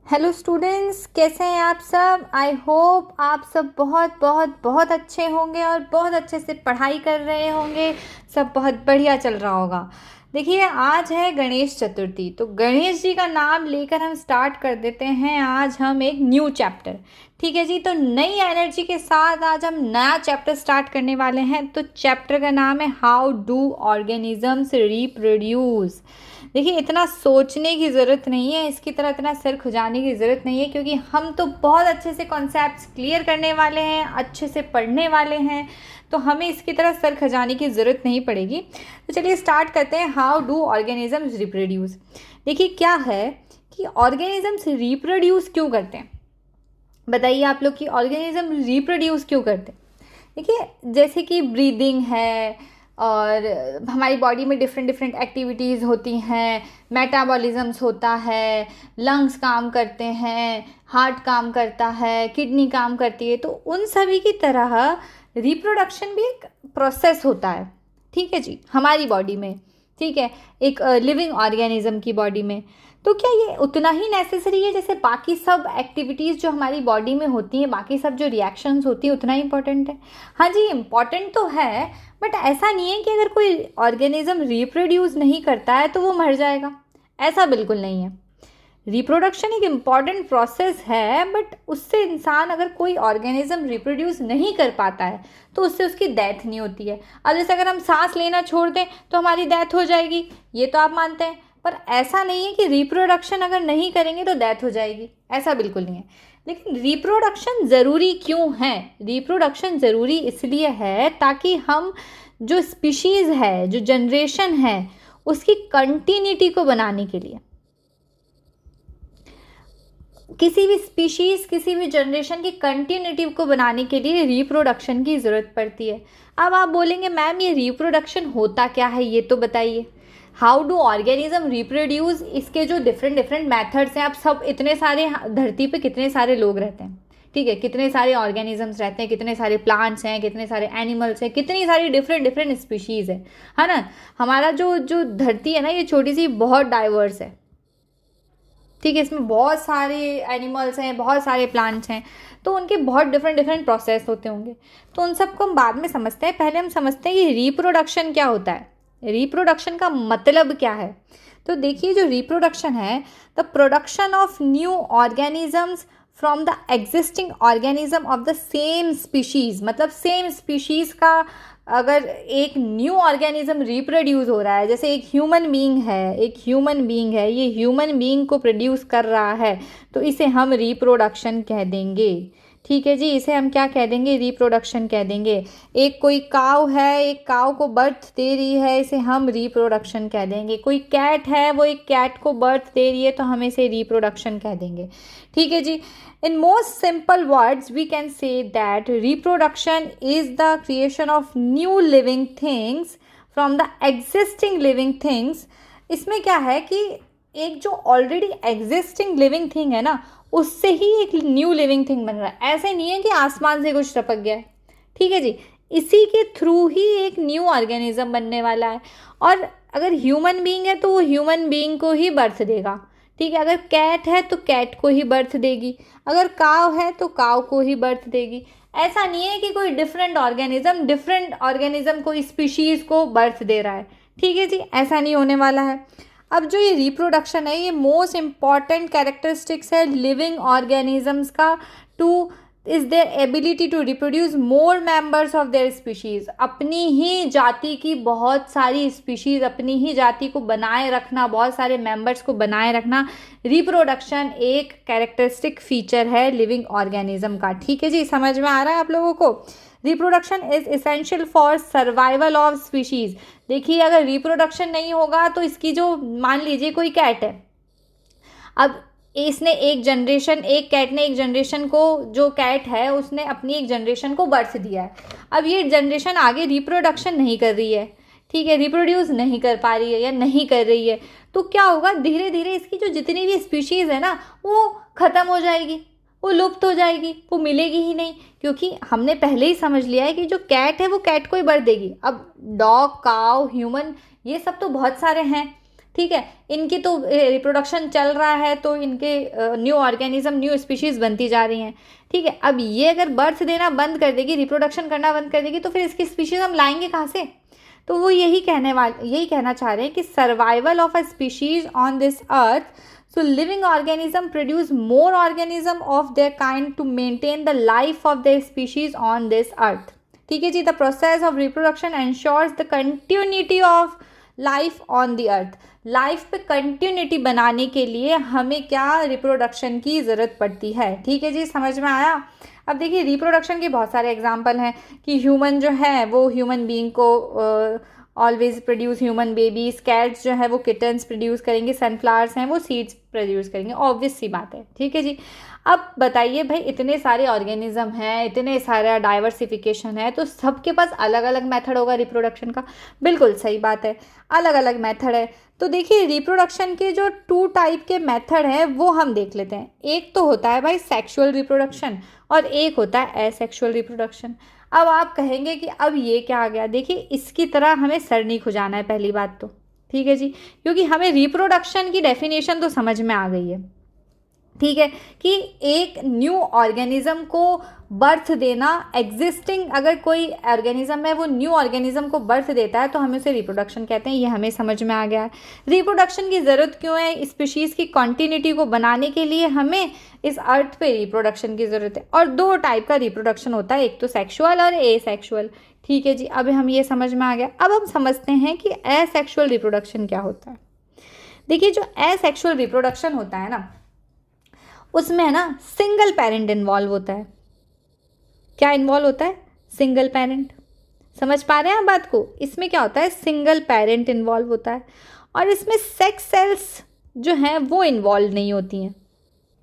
Hello students, कैसे हैं आप सब। आई होप आप सब बहुत बहुत बहुत अच्छे होंगे और बहुत अच्छे से पढ़ाई कर रहे होंगे। सब बहुत बढ़िया चल रहा होगा। देखिए, आज है गणेश चतुर्थी, तो गणेश जी का नाम लेकर हम स्टार्ट कर देते हैं आज हम एक न्यू चैप्टर। ठीक है जी, तो नई एनर्जी के साथ आज हम नया चैप्टर स्टार्ट करने वाले हैं। तो चैप्टर का नाम है हाउ डू ऑर्गेनिजम्स रिप्रोड्यूस। देखिए, इतना सोचने की ज़रूरत नहीं है, इसकी तरह इतना सिर खुजाने की ज़रूरत नहीं है, क्योंकि हम तो बहुत अच्छे से कॉन्सेप्ट्स क्लियर करने वाले हैं, अच्छे से पढ़ने वाले हैं, तो हमें इसकी तरह सर खजाने की ज़रूरत नहीं पड़ेगी। तो चलिए स्टार्ट करते हैं। How do organisms reproduce. देखिए, क्या है कि ऑर्गेनिजम्स रिप्रोड्यूस क्यों करते हैं। बताइए आप लोग कि ऑर्गेनिज्म रिप्रोड्यूस क्यों करते हैं। देखिए, जैसे कि ब्रीदिंग है और हमारी बॉडी में डिफरेंट डिफरेंट एक्टिविटीज़ होती हैं, मेटाबॉलिज्म्स होता है, लंग्स काम करते हैं, हार्ट काम करता है, किडनी काम करती है, तो उन सभी की तरह रिप्रोडक्शन भी एक प्रोसेस होता है। ठीक है जी, हमारी बॉडी में, ठीक है, एक लिविंग ऑर्गेनिज्म की बॉडी में। तो क्या ये उतना ही नेसेसरी है जैसे बाकी सब एक्टिविटीज़ जो हमारी बॉडी में होती हैं, बाकी सब जो रिएक्शंस होती हैं, उतना ही इंपॉर्टेंट है। हाँ जी, इम्पॉर्टेंट तो है, बट ऐसा नहीं है कि अगर कोई ऑर्गेनिज्म रिप्रोड्यूस नहीं करता है तो वो मर जाएगा। ऐसा बिल्कुल नहीं है। रिप्रोडक्शन एक इम्पॉर्टेंट प्रोसेस है, बट उससे इंसान अगर कोई ऑर्गेनिज्म रिप्रोड्यूस नहीं कर पाता है तो उससे उसकी डेथ नहीं होती है। अब जैसे अगर हम सांस लेना छोड़ दें तो हमारी डेथ हो जाएगी, ये तो आप मानते हैं, पर ऐसा नहीं है कि रिप्रोडक्शन अगर नहीं करेंगे तो डेथ हो जाएगी, ऐसा बिल्कुल नहीं है। लेकिन रिप्रोडक्शन ज़रूरी क्यों है। रिप्रोडक्शन ज़रूरी इसलिए है ताकि हम जो स्पीशीज़ है, जो जनरेशन है, उसकी कंटिन्यूटी को बनाने के लिए, किसी भी स्पीशीज़, किसी भी जनरेशन की कंटिन्यूटी को बनाने के लिए रिप्रोडक्शन की ज़रूरत पड़ती है। अब आप बोलेंगे मैम ये रिप्रोडक्शन होता क्या है, ये तो बताइए। हाउ डू ऑर्गेनिज्म रिप्रोड्यूस, इसके जो डिफरेंट डिफरेंट मैथड्स हैं। आप सब इतने सारे धरती पे कितने सारे लोग रहते हैं, ठीक है, कितने सारे ऑर्गेनिजम्स रहते हैं, कितने सारे प्लांट्स हैं, कितने सारे एनिमल्स हैं, कितनी सारी डिफरेंट डिफरेंट स्पीशीज़ है ना। हमारा जो जो धरती है ना, ये छोटी सी बहुत डाइवर्स है, ठीक है। इसमें बहुत सारे एनिमल्स हैं, बहुत सारे प्लांट्स हैं, तो उनके बहुत डिफरेंट डिफरेंट प्रोसेस होते होंगे। तो उन सबको हम बाद में समझते हैं, पहले हम समझते हैं कि रिप्रोडक्शन क्या होता है, रिप्रोडक्शन का मतलब क्या है। तो देखिए, जो रिप्रोडक्शन है, the production of new organisms from the existing organism of the same species. मतलब सेम स्पीशीज़ का अगर एक न्यू ऑर्गेनिज्म रिप्रोड्यूस हो रहा है, जैसे एक ह्यूमन बीइंग है, एक ह्यूमन बीइंग है, ये ह्यूमन बीइंग को प्रोड्यूस कर रहा है, तो इसे हम रिप्रोडक्शन कह देंगे। ठीक है जी, इसे हम क्या कह देंगे, रिप्रोडक्शन कह देंगे। एक कोई काव है, एक काव को बर्थ दे रही है, इसे हम रिप्रोडक्शन कह देंगे। कोई कैट है, वो एक कैट को बर्थ दे रही है, तो हम इसे रिप्रोडक्शन कह देंगे। ठीक है जी। In most simple words, we can say that reproduction is the creation of new living things from the existing living things. इसमें क्या है कि एक जो ऑलरेडी एग्जिस्टिंग लिविंग थिंग है ना, उससे ही एक न्यू लिविंग थिंग बन रहा है। ऐसे नहीं है कि आसमान से कुछ टपक गया है, ठीक है जी। इसी के थ्रू ही एक न्यू ऑर्गेनिज्म बनने वाला है। और अगर ह्यूमन बीइंग है तो वो ह्यूमन बीइंग को ही बर्थ देगा, ठीक है। अगर कैट है तो कैट को ही बर्थ देगी, अगर काव है तो काव को ही बर्थ देगी। ऐसा नहीं है कि कोई डिफरेंट ऑर्गेनिज्म कोई स्पीशीज़ को बर्थ दे रहा है, ठीक है जी, ऐसा नहीं होने वाला है। अब जो ये रिप्रोडक्शन है, ये मोस्ट इम्पॉर्टेंट कैरेक्टरिस्टिक्स है लिविंग ऑर्गेनिजम्स का, to is their ability to reproduce more members of their species. अपनी ही जाति की बहुत सारी स्पीशीज़, अपनी ही जाति को बनाए रखना, बहुत सारे मेंबर्स को बनाए रखना, रिप्रोडक्शन एक कैरेक्टरिस्टिक फीचर है लिविंग ऑर्गेनिज्म का। ठीक है जी, समझ में आ रहा है आप लोगों को। Reproduction is essential for survival of species. देखिए, अगर रिप्रोडक्शन नहीं होगा तो इसकी जो, मान लीजिए कोई कैट है, अब इसने एक कैट ने एक जनरेशन को, जो कैट है उसने अपनी एक जनरेशन को बर्थ दिया है। अब ये जनरेशन आगे रिप्रोडक्शन नहीं कर रही है, ठीक है, रिप्रोड्यूस नहीं कर पा रही है या नहीं कर रही है, तो क्या होगा, धीरे धीरे इसकी जो जितनी भी स्पीशीज़ है ना, वो ख़त्म हो जाएगी, वो लुप्त हो जाएगी, वो मिलेगी ही नहीं। क्योंकि हमने पहले ही समझ लिया है कि जो कैट है वो कैट को ही बर्थ देगी। अब डॉग, काव, ह्यूमन, ये सब तो बहुत सारे हैं, ठीक है, इनकी तो रिप्रोडक्शन चल रहा है, तो इनके न्यू ऑर्गेनिज्म, न्यू स्पीशीज़ बनती जा रही हैं। ठीक है, अब ये अगर बर्थ देना बंद कर देगी, रिप्रोडक्शन करना बंद कर देगी, तो फिर इसकी स्पीशीज़ हम लाएंगे कहाँ से? तो वो यही कहना चाह रहे हैं कि survival of a species on this earth, so living organism produce more organism of their kind to maintain the life of their species on this earth. ठीक है जी, the process of reproduction ensures the continuity of life on the earth. Life पे continuity बनाने के लिए हमें क्या reproduction की ज़रूरत पड़ती है। ठीक है जी, समझ में आया। अब देखिए रिप्रोडक्शन के बहुत सारे एग्जाम्पल हैं कि ह्यूमन जो है वो ह्यूमन बीइंग को always produce human babies, cats जो है वो किटन्स प्रोड्यूस करेंगे, सनफ्लावर्स हैं वो सीड्स प्रोड्यूस करेंगे, ऑब्वियस सी बात है। ठीक है जी, अब बताइए भाई इतने सारे ऑर्गेनिज्म हैं, इतने सारा डाइवर्सिफिकेशन है, तो सबके पास अलग अलग मेथड होगा रिप्रोडक्शन का। बिल्कुल सही बात है, अलग अलग मेथड है। तो देखिए रिप्रोडक्शन के जो 2 टाइप के मेथड हैं वो हम देख लेते हैं। एक तो होता है भाई सेक्सुअल रिप्रोडक्शन और एक होता है एसेक्सुअल रिप्रोडक्शन। अब आप कहेंगे कि अब ये क्या आ गया? देखिए इसकी तरह हमें सर नहीं खुजाना है पहली बात तो, ठीक है जी, क्योंकि हमें रिप्रोडक्शन की डेफिनेशन तो समझ में आ गई है। ठीक है, कि एक न्यू ऑर्गेनिज्म को बर्थ देना, एग्जिस्टिंग अगर कोई ऑर्गेनिज्म है वो न्यू ऑर्गेनिज्म को बर्थ देता है तो हम उसे रिप्रोडक्शन कहते हैं। ये हमें समझ में आ गया है। रिप्रोडक्शन की ज़रूरत क्यों है? स्पीशीज़ की कॉन्टिन्यूटी को बनाने के लिए हमें इस अर्थ पे रिप्रोडक्शन की ज़रूरत है। और 2 टाइप का रिप्रोडक्शन होता है, एक तो सेक्शुअल और एसेक्सुअल। ठीक है जी, अब हम ये समझ में आ गया। अब हम समझते हैं कि एसेक्सुअल रिप्रोडक्शन क्या होता है। देखिए जो एसेक्सुअल रिप्रोडक्शन होता है ना, उसमें है ना सिंगल पेरेंट इन्वॉल्व होता है। क्या इन्वॉल्व होता है? Single parent. समझ पा रहे हैं आप बात को? इसमें क्या होता है? सिंगल पेरेंट इन्वॉल्व होता है और इसमें सेक्स सेल्स जो हैं वो इन्वॉल्व नहीं होती हैं।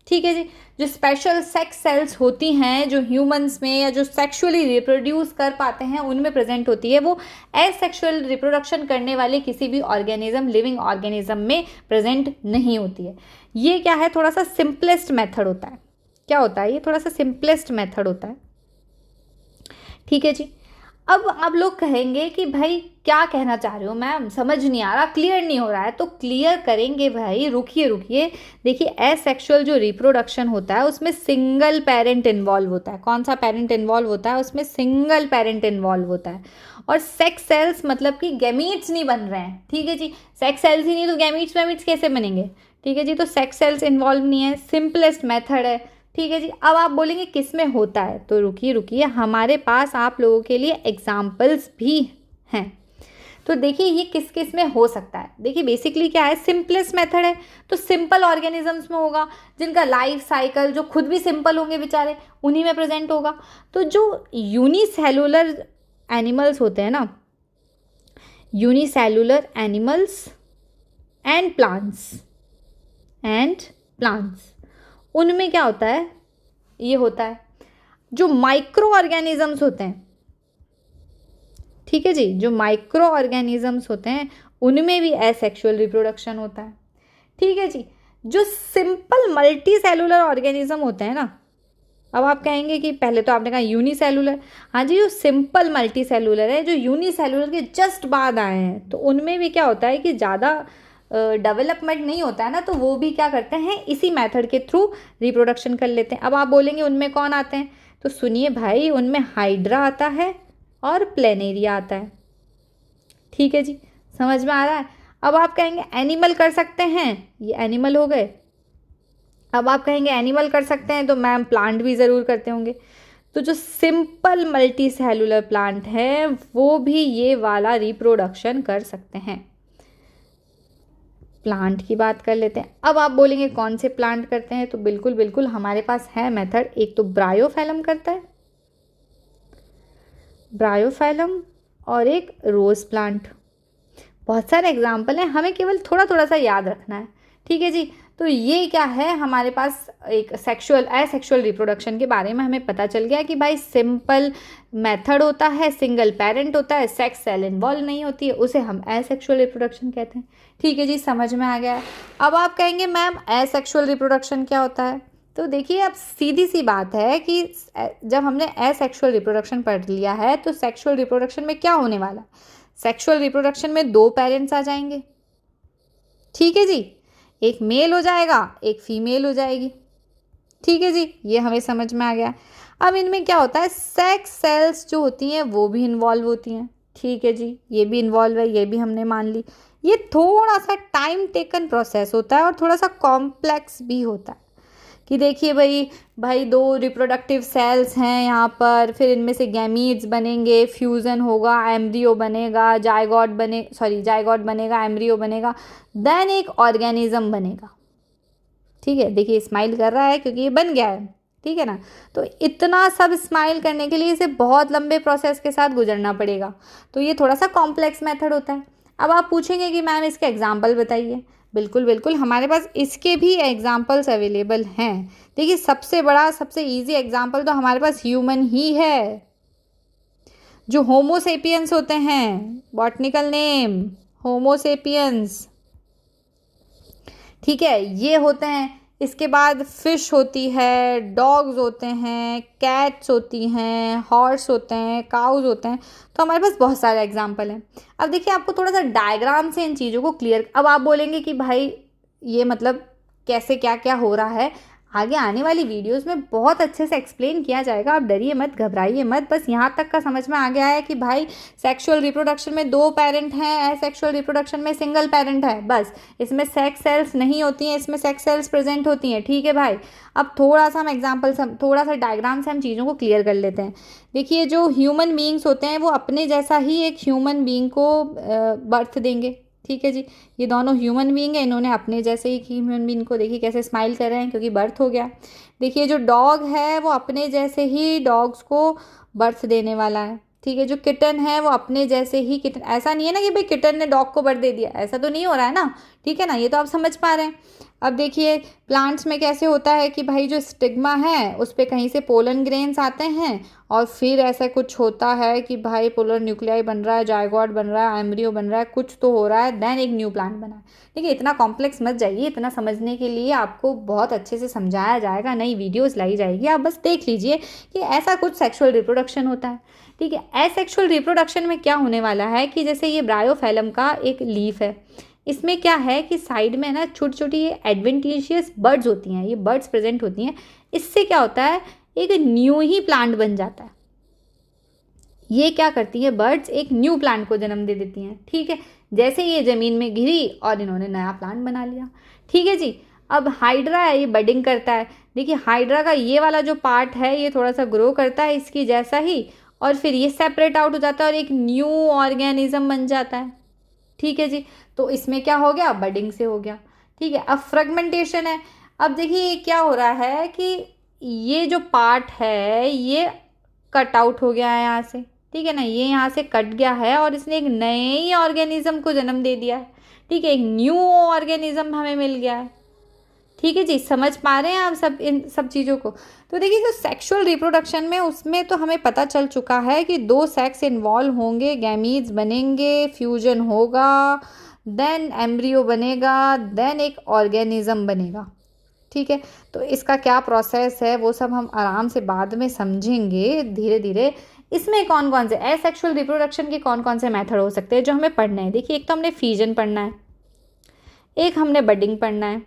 ठीक है जी, जो स्पेशल सेक्स सेल्स होती हैं जो ह्यूमंस में या जो सेक्सुअली रिप्रोड्यूस कर पाते हैं उनमें प्रेजेंट होती है, वो एसेक्सुअल रिप्रोडक्शन करने वाले किसी भी ऑर्गेनिज्म, लिविंग ऑर्गेनिज्म में प्रेजेंट नहीं होती है। ये क्या है? थोड़ा सा सिंपलेस्ट मेथड होता है। क्या होता है? ये थोड़ा सा सिंपलेस्ट मेथड होता है। ठीक है जी, अब आप लोग कहेंगे कि भाई क्या कहना चाह रहे हो मैम, समझ नहीं आ रहा, क्लियर नहीं हो रहा है। तो क्लियर करेंगे भाई, रुकिए। देखिए एसेक्सुअल जो रिप्रोडक्शन होता है उसमें सिंगल पेरेंट इन्वॉल्व होता है। कौन सा पेरेंट इन्वॉल्व होता है? उसमें सिंगल पेरेंट इन्वॉल्व होता है। और सेक्स सेल्स मतलब कि गैमीट्स नहीं बन रहे हैं। ठीक है जी, सेक्स सेल्स ही नहीं तो गैमीट्स कैसे बनेंगे? ठीक है जी, तो सेक्स सेल्स इन्वॉल्व नहीं है, सिंपलेस्ट मेथड है। ठीक है जी, अब आप बोलेंगे किस में होता है, तो रुकिए, हमारे पास आप लोगों के लिए एग्जाम्पल्स भी हैं। तो देखिए ये किस किस में हो सकता है। देखिए बेसिकली क्या है, सिंपलेस्ट मेथड है तो सिंपल ऑर्गेनिजम्स में होगा, जिनका लाइफ साइकिल जो खुद भी सिंपल होंगे बेचारे, उन्हीं में प्रेजेंट होगा। तो जो यूनिसेलुलर एनिमल्स होते हैं ना, यूनिसेलुलर एनिमल्स एंड प्लांट्स, उनमें क्या होता है? ये होता है जो माइक्रो ऑर्गेनिजम्स होते हैं। ठीक है जी, जो माइक्रो ऑर्गेनिजम्स होते हैं उनमें भी एसेक्सुअल रिप्रोडक्शन होता है। ठीक है जी, जो सिंपल मल्टी सेलुलर ऑर्गेनिज्म होते हैं ना, अब आप कहेंगे कि पहले तो आपने कहा यूनिसेलुलर, हाँ जी, जो सिंपल मल्टी सेलुलर है, जो यूनिसेलुलर के जस्ट बाद आए हैं, तो उनमें भी क्या होता है कि ज़्यादा डेवलपमेंट नहीं होता है ना, तो वो भी क्या करते हैं, इसी मेथड के थ्रू रिप्रोडक्शन कर लेते हैं। अब आप बोलेंगे उनमें कौन आते हैं, तो सुनिए भाई, उनमें हाइड्रा आता है और प्लेनेरिया आता है। ठीक है जी, समझ में आ रहा है। अब आप कहेंगे एनिमल कर सकते हैं, ये एनिमल हो गए। अब आप कहेंगे एनिमल कर सकते हैं तो मैम प्लांट भी ज़रूर करते होंगे। तो जो सिंपल मल्टी सेलुलर प्लांट है वो भी ये वाला रिप्रोडक्शन कर सकते हैं। प्लांट की बात कर लेते हैं। अब आप बोलेंगे कौन से प्लांट करते हैं, तो बिल्कुल हमारे पास है मेथड। एक तो ब्रायोफाइलम करता है, ब्रायोफाइलम, और एक रोज़ प्लांट। बहुत सारे एग्जाम्पल हैं, हमें केवल थोड़ा सा याद रखना है। ठीक है जी, तो ये क्या है, हमारे पास एक एसेक्सुअल रिप्रोडक्शन के बारे में हमें पता चल गया कि भाई सिंपल मेथड होता है, सिंगल पेरेंट होता है, सेक्स सेल इन्वॉल्व नहीं होती है, उसे हम एसेक्सुअल रिप्रोडक्शन कहते हैं। ठीक है जी, समझ में आ गया है। अब आप कहेंगे मैम एसेक्सुअल रिप्रोडक्शन क्या होता है, तो देखिए अब सीधी सी बात है कि जब हमने एसेक्सुअल रिप्रोडक्शन पढ़ लिया है तो सेक्सुअल रिप्रोडक्शन में क्या होने वाला है। सेक्सुअल रिप्रोडक्शन में 2 पेरेंट्स आ जाएंगे। ठीक है जी, एक मेल हो जाएगा, एक फीमेल हो जाएगी। ठीक है जी, ये हमें समझ में आ गया। अब इनमें क्या होता है, सेक्स सेल्स जो होती हैं वो भी इन्वॉल्व होती हैं। ठीक है जी, ये भी इन्वॉल्व है, ये भी हमने मान ली। ये थोड़ा सा टाइम टेकन प्रोसेस होता है और थोड़ा सा कॉम्प्लेक्स भी होता है कि देखिए भाई भाई दो रिप्रोडक्टिव सेल्स हैं यहाँ पर, फिर इनमें से गैमीट्स बनेंगे, फ्यूज़न होगा, एम्ब्रियो बनेगा, जायगॉट बनेगा, एम्ब्रियो बनेगा, देन एक ऑर्गेनिज्म बनेगा। ठीक है, देखिए स्माइल कर रहा है क्योंकि ये बन गया है। ठीक है ना, तो इतना सब स्माइल करने के लिए इसे बहुत लंबे प्रोसेस के साथ गुजरना पड़ेगा, तो ये थोड़ा सा कॉम्प्लेक्स मेथड होता है। अब आप पूछेंगे कि मैम इसके एग्जाम्पल बताइए। बिल्कुल बिल्कुल, हमारे पास इसके भी एग्जाम्पल्स अवेलेबल हैं। देखिए सबसे बड़ा सबसे ईजी एग्जाम्पल तो हमारे पास ह्यूमन ही है। जो होमोसेपियंस होते हैं, बॉटनिकल नेम होमोसेपियंस। ठीक है, ये होते हैं। इसके बाद फिश होती है, डॉग्स होते हैं, कैट्स होती हैं, हॉर्स होते हैं, काउज होते हैं। तो हमारे पास बहुत सारे एग्जाम्पल हैं। अब देखिए आपको थोड़ा सा डायग्राम से इन चीज़ों को क्लियर, अब आप बोलेंगे कि भाई ये मतलब कैसे क्या क्या हो रहा है, आगे आने वाली वीडियोस में बहुत अच्छे से एक्सप्लेन किया जाएगा। आप डरिए मत, घबराइए मत, बस यहाँ तक का समझ में आ गया है कि भाई सेक्सुअल रिप्रोडक्शन में 2 पेरेंट हैं, एसेक्सुअल रिप्रोडक्शन में सिंगल पेरेंट है, बस इसमें सेक्स सेल्स नहीं होती हैं, इसमें सेक्स सेल्स प्रेजेंट होती हैं। ठीक है भाई, अब थोड़ा सा हम एग्जाम्पल थोड़ा सा डायग्राम से हम चीज़ों को क्लियर कर लेते हैं। देखिए जो ह्यूमन बींग्स होते हैं वो अपने जैसा ही एक ह्यूमन बींग को बर्थ देंगे। ठीक है जी, ये दोनों ह्यूमन बीइंग है, इन्होंने अपने जैसे ही ह्यूमन बीइंग को देखिए कैसे स्माइल कर रहे हैं क्योंकि बर्थ हो गया। देखिए जो डॉग है वो अपने जैसे ही डॉग्स को बर्थ देने वाला है। ठीक है, जो किटन है वो अपने जैसे ही किटन, ऐसा नहीं है ना कि भाई किटन ने डॉग को बर्थ दे दिया, ऐसा तो नहीं हो रहा है ना। ठीक है ना, ये तो आप समझ पा रहे हैं। अब देखिए प्लांट्स में कैसे होता है कि भाई जो स्टिग्मा है उस पर कहीं से पोलन ग्रेन्स आते हैं और फिर ऐसा कुछ होता है कि भाई पोलर न्यूक्लियाई बन रहा है, जायगॉट बन रहा है, एम्ब्रियो बन रहा है, कुछ तो हो रहा है, देन एक न्यू प्लांट बना है। देखिए इतना कॉम्प्लेक्स मत जाइए, इतना समझने के लिए आपको बहुत अच्छे से समझाया जाएगा, नई वीडियोस लाई जाएगी, आप बस देख लीजिए कि ऐसा कुछ सेक्सुअल रिप्रोडक्शन होता है। ठीक है, एसेक्सुअल रिप्रोडक्शन में क्या होने वाला है कि जैसे ये ब्रायोफेलम का एक लीफ है, इसमें क्या है कि साइड में ना छोटी छोटी ये एडवेंटिशियस बर्ड्स होती हैं, ये बर्ड्स प्रेजेंट होती हैं। इससे क्या होता है, एक न्यू ही प्लांट बन जाता है। ये क्या करती है बर्ड्स, एक न्यू प्लांट को जन्म दे देती हैं। ठीक है, जैसे ये ज़मीन में गिरी और इन्होंने नया प्लांट बना लिया। ठीक है जी, अब हाइड्रा है, ये बडिंग करता है। देखिए हाइड्रा का ये वाला जो पार्ट है ये थोड़ा सा ग्रो करता है इसकी जैसा ही, और फिर ये सेपरेट आउट हो जाता है और एक न्यू ऑर्गेनिज्म बन जाता है। ठीक है जी, तो इसमें क्या हो गया, बडिंग से हो गया। ठीक है, अब फ्रेगमेंटेशन है। अब देखिए क्या हो रहा है कि ये जो पार्ट है ये कट आउट हो गया है यहाँ से। ठीक है ना, ये यहाँ से कट गया है और इसने एक नए ही ऑर्गेनिज्म को जन्म दे दिया है। ठीक है, एक न्यू ऑर्गेनिज्म हमें मिल गया है। ठीक है जी, समझ पा रहे हैं आप सब इन सब चीज़ों को। तो देखिए जो सेक्सुअल रिप्रोडक्शन में उसमें तो हमें पता चल चुका है कि 2 सेक्स इन्वॉल्व होंगे, गैमीट्स बनेंगे, फ्यूजन होगा, देन एम्ब्रियो बनेगा, देन एक ऑर्गेनिज्म बनेगा। ठीक है, तो इसका क्या प्रोसेस है वो सब हम आराम से बाद में समझेंगे धीरे धीरे। इसमें कौन कौन से एसेक्सुअल रिप्रोडक्शन के कौन कौन से मेथड हो सकते हैं जो हमें पढ़ना है। देखिए एक तो हमने फ्यूजन पढ़ना है, एक हमने बडिंग पढ़ना है।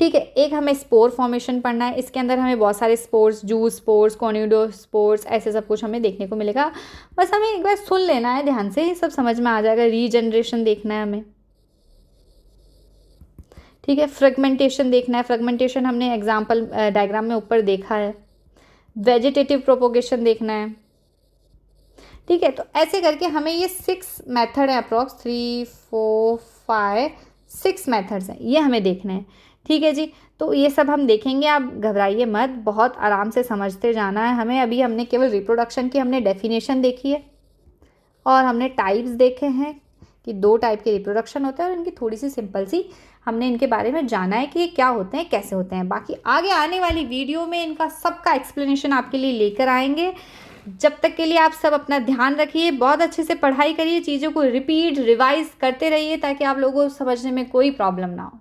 ठीक है, एक हमें स्पोर फॉर्मेशन पढ़ना है, इसके अंदर हमें बहुत सारे स्पोर्स, जूस स्पोर्स, कॉन्यूडो स्पोर्स, ऐसे सब कुछ हमें देखने को मिलेगा। बस हमें एक बार सुन लेना है ध्यान से, सब समझ में आ जाएगा। रीजनरेशन देखना है हमें। ठीक है, फ्रेगमेंटेशन देखना है, फ्रेगमेंटेशन हमने एग्जाम्पल डायग्राम में ऊपर देखा है। वेजिटेटिव प्रोपोगेशन देखना है। ठीक है, तो ऐसे करके हमें ये 6 मेथड है, अप्रॉक्स 3 4 5 6 मेथड्स हैं, ये हमें देखना है। ठीक है जी, तो ये सब हम देखेंगे, आप घबराइए मत, बहुत आराम से समझते जाना है हमें। अभी हमने केवल रिप्रोडक्शन की हमने डेफिनेशन देखी है और हमने टाइप्स देखे हैं कि 2 टाइप के रिप्रोडक्शन होते हैं और इनकी थोड़ी सी सिंपल सी हमने इनके बारे में जाना है कि ये क्या होते हैं, कैसे होते हैं। बाकी आगे आने वाली वीडियो में इनका सबका एक्सप्लेनेशन आपके लिए लेकर आएंगे। जब तक के लिए आप सब अपना ध्यान रखिए, बहुत अच्छे से पढ़ाई करिए, चीज़ों को रिपीट रिवाइज करते रहिए ताकि आप लोगों को समझने में कोई प्रॉब्लम ना हो।